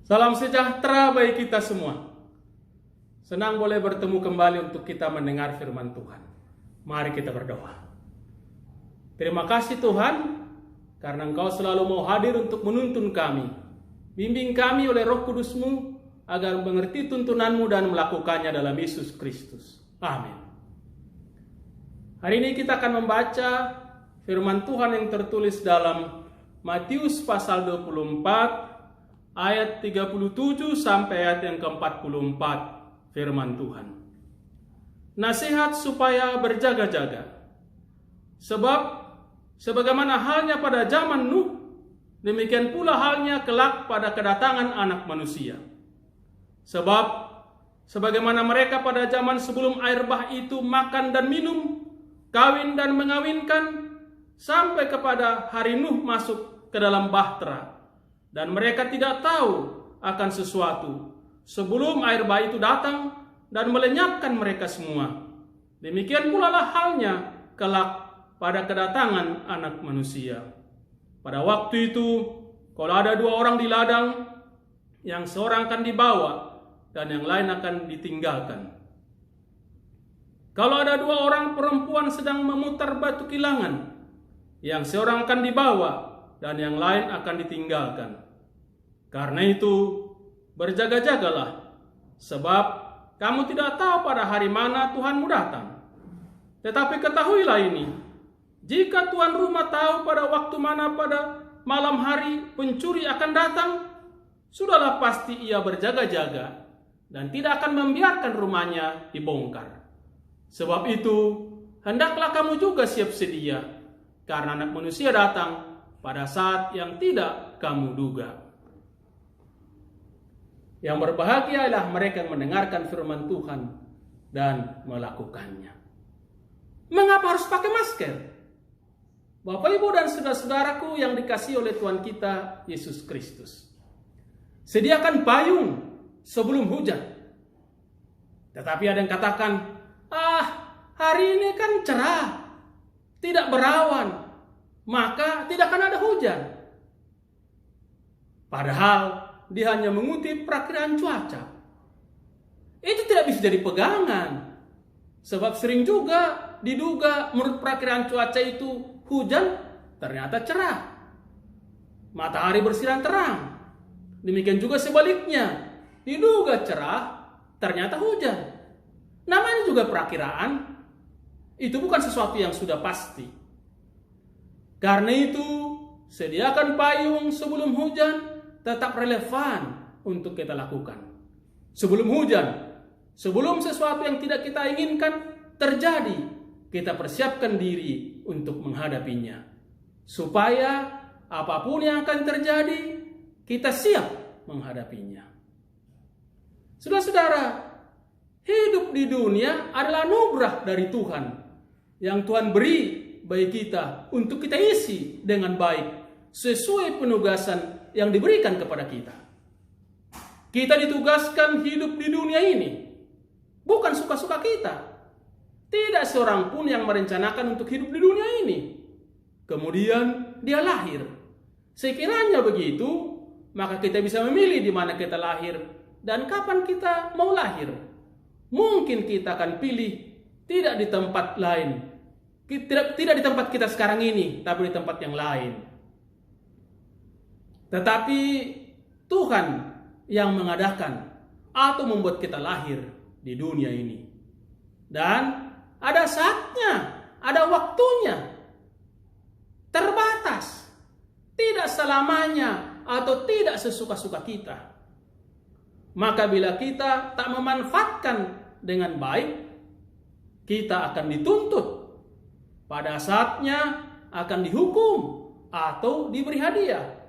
Salam sejahtera bagi kita semua. Senang boleh bertemu kembali untuk kita mendengar firman Tuhan. Mari kita berdoa. Terima kasih Tuhan, karena Engkau selalu mau hadir untuk menuntun kami. Bimbing kami oleh Roh Kudus-Mu, agar mengerti tuntunan-Mu dan melakukannya dalam Yesus Kristus. Amin. Hari ini kita akan membaca firman Tuhan yang tertulis dalam Matius pasal 24, ayat 37 sampai ayat yang ke-44, firman Tuhan. Nasihat supaya berjaga-jaga. Sebab sebagaimana halnya pada zaman Nuh, demikian pula halnya kelak pada kedatangan Anak Manusia. Sebab sebagaimana mereka pada zaman sebelum air bah itu makan dan minum, kawin dan mengawinkan, sampai kepada hari Nuh masuk ke dalam bahtera, dan mereka tidak tahu akan sesuatu sebelum air bah itu datang dan melenyapkan mereka semua. Demikian pula lah halnya kelak pada kedatangan Anak Manusia. Pada waktu itu, kalau ada dua orang di ladang, yang seorang akan dibawa dan yang lain akan ditinggalkan. Kalau ada dua orang perempuan sedang memutar batu kilangan, yang seorang akan dibawa dan yang lain akan ditinggalkan. Karena itu, berjaga-jagalah, sebab kamu tidak tahu pada hari mana Tuhanmu datang. Tetapi ketahuilah ini, jika tuan rumah tahu pada waktu mana pada malam hari pencuri akan datang, sudahlah pasti ia berjaga-jaga dan tidak akan membiarkan rumahnya dibongkar. Sebab itu, hendaklah kamu juga siap sedia, karena Anak Manusia datang pada saat yang tidak kamu duga. Yang berbahagia ialah mereka yang mendengarkan firman Tuhan dan melakukannya. Mengapa harus pakai masker? Bapak, Ibu, dan saudara-saudaraku yang dikasihi oleh Tuhan kita Yesus Kristus, sediakan payung sebelum hujan. Tetapi ada yang katakan, hari ini kan cerah, tidak berawan, maka tidak akan ada hujan. Padahal dia hanya mengutip perakiraan cuaca. Itu tidak bisa jadi pegangan. Sebab sering juga diduga menurut perakiraan cuaca itu hujan, ternyata cerah. Matahari bersinar terang. Demikian juga sebaliknya. Diduga cerah, ternyata hujan. Namanya juga perakiraan. Itu bukan sesuatu yang sudah pasti. Karena itu, sediakan payung sebelum hujan tetap relevan untuk kita lakukan. Sebelum hujan, sebelum sesuatu yang tidak kita inginkan terjadi, kita persiapkan diri untuk menghadapinya. Supaya apapun yang akan terjadi, kita siap menghadapinya. Saudara-saudara, hidup di dunia adalah anugerah dari Tuhan yang Tuhan beri bagi kita untuk kita isi dengan baik sesuai penugasan yang diberikan kepada kita. Kita ditugaskan hidup di dunia ini, bukan suka-suka kita. Tidak seorang pun yang merencanakan untuk hidup di dunia ini, kemudian dia lahir. Sekiranya begitu, maka kita bisa memilih di mana kita lahir dan kapan kita mau lahir. Mungkin kita akan pilih tidak di tempat lain, tidak di tempat kita sekarang ini, tapi di tempat yang lain. Tetapi Tuhan yang mengadakan atau membuat kita lahir di dunia ini. Dan ada saatnya, ada waktunya. Terbatas. Tidak selamanya atau tidak sesuka-suka kita. Maka bila kita tak memanfaatkan dengan baik, kita akan dituntut. Pada saatnya akan dihukum atau diberi hadiah.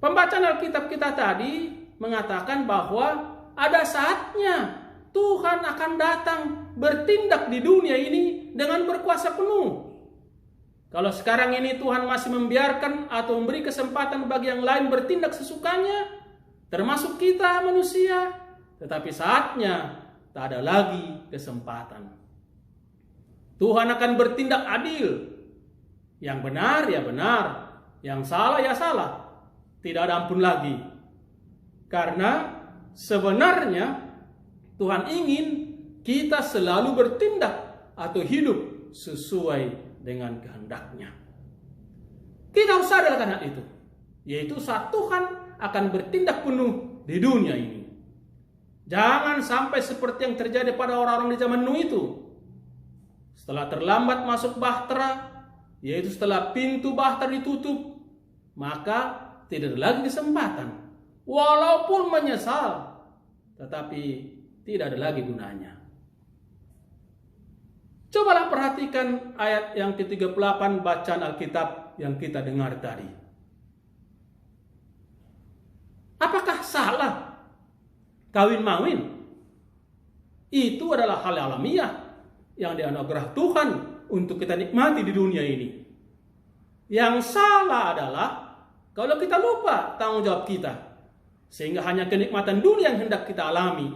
Pembacaan Alkitab kita tadi mengatakan bahwa ada saatnya Tuhan akan datang bertindak di dunia ini dengan berkuasa penuh. Kalau sekarang ini Tuhan masih membiarkan atau memberi kesempatan bagi yang lain bertindak sesukanya, termasuk kita manusia, tetapi saatnya tak ada lagi kesempatan. Tuhan akan bertindak adil. Yang benar ya benar, yang salah ya salah. tidak ada ampun lagi. Karena sebenarnya Tuhan ingin kita selalu bertindak atau hidup sesuai dengan kehendak-Nya. Kita harus sadar akan hal itu, yaitu saat Tuhan akan bertindak penuh di dunia ini. Jangan sampai seperti yang terjadi pada orang-orang di zaman Nuh itu. Setelah terlambat masuk bahtera, yaitu setelah pintu bahtera ditutup, maka tidak ada lagi kesempatan. Walaupun menyesal, tetapi tidak ada lagi gunanya. Cobalah perhatikan ayat yang ke-38 bacaan Alkitab yang kita dengar tadi. Apakah salah kawin mawin? Itu adalah hal alamiah yang dianugerah Tuhan untuk kita nikmati di dunia ini. Yang salah adalah kalau kita lupa tanggung jawab kita, sehingga hanya kenikmatan dunia yang hendak kita alami.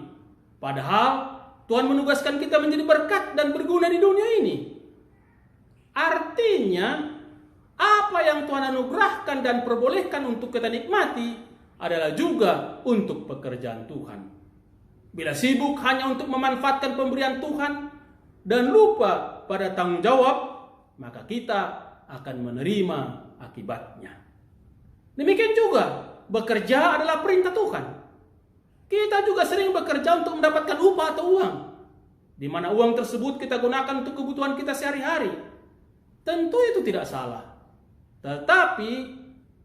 Padahal Tuhan menugaskan kita menjadi berkat dan berguna di dunia ini. Artinya, apa yang Tuhan anugerahkan dan perbolehkan untuk kita nikmati adalah juga untuk pekerjaan Tuhan. Bila sibuk hanya untuk memanfaatkan pemberian Tuhan dan lupa pada tanggung jawab, maka kita akan menerima akibatnya. Demikian juga, bekerja adalah perintah Tuhan. Kita juga sering bekerja untuk mendapatkan upah atau uang, di mana uang tersebut kita gunakan untuk kebutuhan kita sehari-hari. Tentu itu tidak salah. Tetapi,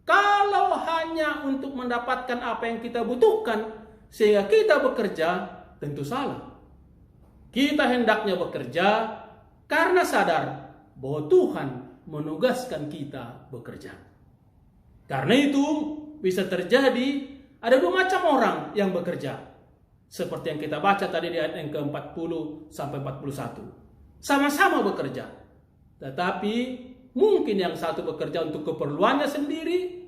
kalau hanya untuk mendapatkan apa yang kita butuhkan, sehingga kita bekerja, tentu salah. Kita hendaknya bekerja karena sadar bahwa Tuhan menugaskan kita bekerja. Karena itu bisa terjadi ada dua macam orang yang bekerja. Seperti yang kita baca tadi di ayat yang ke-40 sampai 41. Sama-sama bekerja. Tetapi mungkin yang satu bekerja untuk keperluannya sendiri,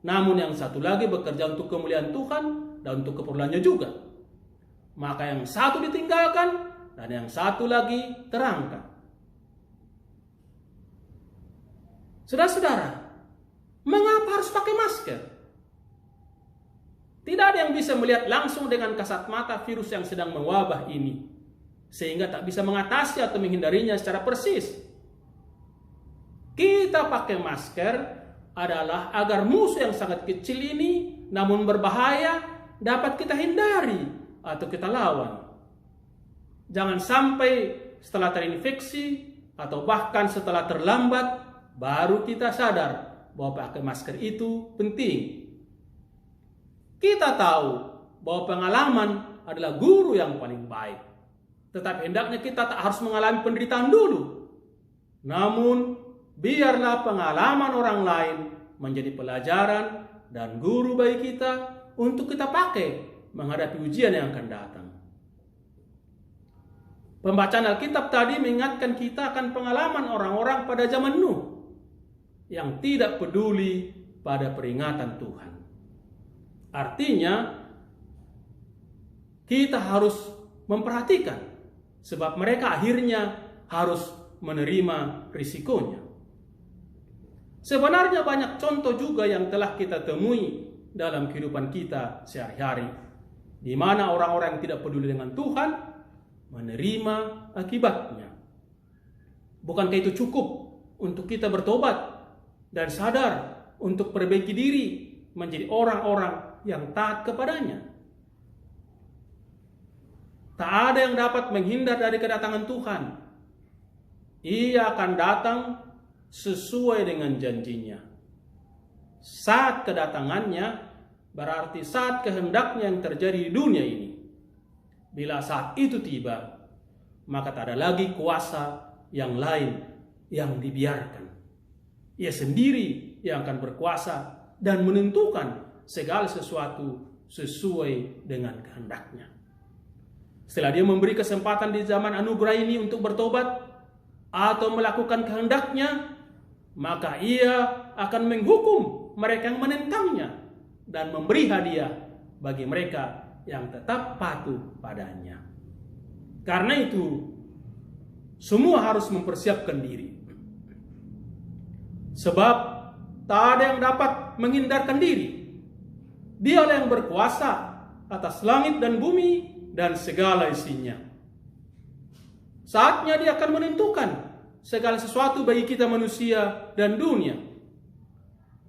namun yang satu lagi bekerja untuk kemuliaan Tuhan dan untuk keperluannya juga. Maka yang satu ditinggalkan dan yang satu lagi terangkat. Saudara-saudara, mengapa harus pakai masker? Tidak ada yang bisa melihat langsung dengan kasat mata virus yang sedang mewabah ini, sehingga tak bisa mengatasi atau menghindarinya secara persis. Kita pakai masker adalah agar musuh yang sangat kecil ini, namun berbahaya, dapat kita hindari atau kita lawan. Jangan sampai setelah terinfeksi atau bahkan setelah terlambat, baru kita sadar bahwa pakai masker itu penting. Kita tahu bahwa pengalaman adalah guru yang paling baik. Tetapi hendaknya kita tak harus mengalami penderitaan dulu. Namun, biarlah pengalaman orang lain menjadi pelajaran dan guru bagi kita untuk kita pakai menghadapi ujian yang akan datang. Pembacaan Alkitab tadi mengingatkan kita akan pengalaman orang-orang pada zaman Nuh yang tidak peduli pada peringatan Tuhan. Artinya, kita harus memperhatikan, sebab mereka akhirnya harus menerima risikonya. Sebenarnya banyak contoh juga yang telah kita temui dalam kehidupan kita sehari-hari, di mana orang-orang yang tidak peduli dengan Tuhan menerima akibatnya. Bukankah itu cukup untuk kita bertobat dan sadar untuk perbaiki diri menjadi orang-orang yang taat kepadanya? Tak ada yang dapat menghindar dari kedatangan Tuhan. Ia akan datang sesuai dengan janjinya. Saat kedatangannya berarti saat kehendaknya yang terjadi di dunia ini. Bila saat itu tiba, maka tak ada lagi kuasa yang lain yang dibiarkan. Ia sendiri yang akan berkuasa dan menentukan segala sesuatu sesuai dengan kehendaknya. Setelah dia memberi kesempatan di zaman anugerah ini untuk bertobat atau melakukan kehendaknya, maka ia akan menghukum mereka yang menentangnya dan memberi hadiah bagi mereka yang tetap patuh padanya. Karena itu, semua harus mempersiapkan diri. Sebab tak ada yang dapat menghindarkan diri Dialah yang berkuasa atas langit dan bumi dan segala isinya. Saatnya Dia akan menentukan segala sesuatu bagi kita manusia dan dunia.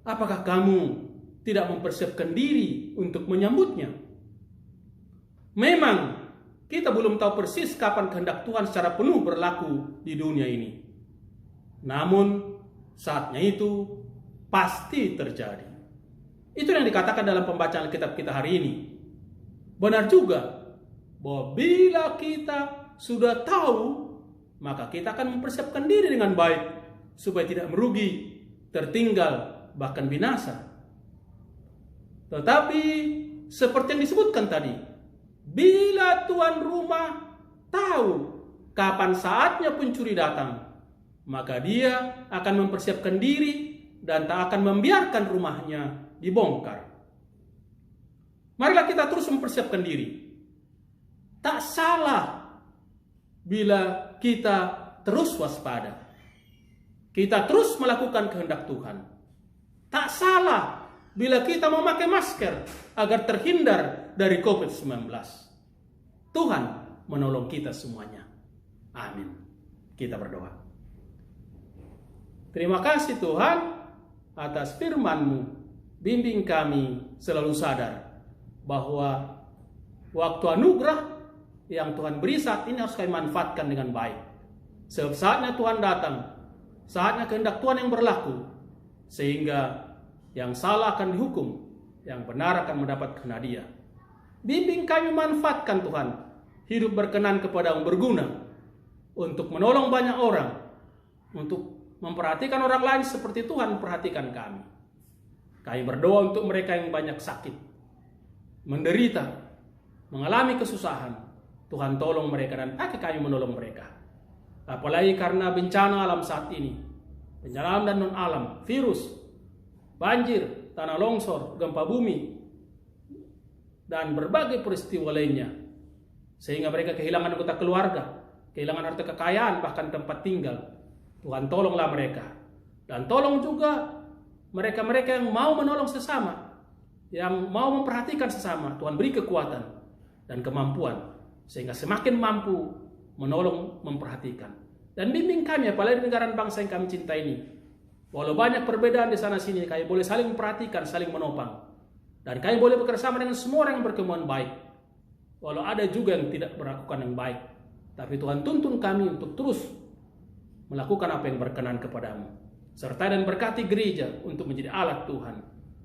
Apakah kamu tidak mempersiapkan diri untuk menyambutnya? Memang kita belum tahu persis kapan kehendak Tuhan secara penuh berlaku di dunia ini. Namun saatnya itu pasti terjadi. Itu yang dikatakan dalam pembacaan kitab kita hari ini. Benar juga bahwa bila kita sudah tahu, maka kita akan mempersiapkan diri dengan baik supaya tidak merugi, tertinggal, bahkan binasa. Tetapi seperti yang disebutkan tadi, bila tuan rumah tahu kapan saatnya pencuri datang, maka dia akan mempersiapkan diri dan tak akan membiarkan rumahnya dibongkar. Marilah kita terus mempersiapkan diri. Tak salah bila kita terus waspada. Kita terus melakukan kehendak Tuhan. Tak salah bila kita memakai masker agar terhindar dari COVID-19. Tuhan menolong kita semuanya. Amin. Kita berdoa. Terima kasih Tuhan atas firman-Mu. Bimbing kami selalu sadar bahwa waktu anugerah yang Tuhan beri saat ini harus kami manfaatkan dengan baik. Sebab saatnya Tuhan datang, saatnya kehendak Tuhan yang berlaku, sehingga yang salah akan dihukum, yang benar akan mendapat hadiah. Bimbing kami manfaatkan Tuhan, hidup berkenan kepada-Mu berguna, untuk menolong banyak orang, untuk memperhatikan orang lain seperti Tuhan memperhatikan kami. Kami berdoa untuk mereka yang banyak sakit, menderita, mengalami kesusahan. Tuhan tolong mereka dan pakai kami menolong mereka. Apalagi karena bencana alam saat ini. Bencana alam dan non-alam, virus, banjir, tanah longsor, gempa bumi, dan berbagai peristiwa lainnya. Sehingga mereka kehilangan anggota keluarga, kehilangan harta kekayaan, bahkan tempat tinggal. Tuhan tolonglah mereka. Dan tolong juga mereka-mereka yang mau menolong sesama, yang mau memperhatikan sesama. Tuhan beri kekuatan dan kemampuan, sehingga semakin mampu menolong, memperhatikan. Dan bimbing kami, apalagi di negara bangsa yang kami cintai ini. Walau banyak perbedaan di sana sini, kami boleh saling memperhatikan, saling menopang. Dan kami boleh bekerjasama dengan semua orang yang berkemauan baik. Walau ada juga yang tidak melakukan yang baik. Tapi Tuhan tuntun kami untuk terus melakukan apa yang berkenan kepada-Mu. Serta dan berkati gereja untuk menjadi alat Tuhan.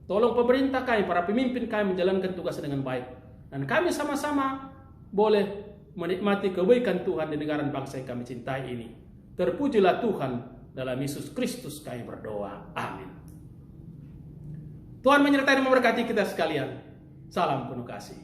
Tolong pemerintah kami, para pemimpin kami menjalankan tugasnya dengan baik. Dan kami sama-sama boleh menikmati kebaikan Tuhan di negara bangsa yang kami cintai ini. Terpujilah Tuhan, dalam Yesus Kristus kami berdoa. Amin. Tuhan menyertai dan memberkati kita sekalian. Salam penuh kasih.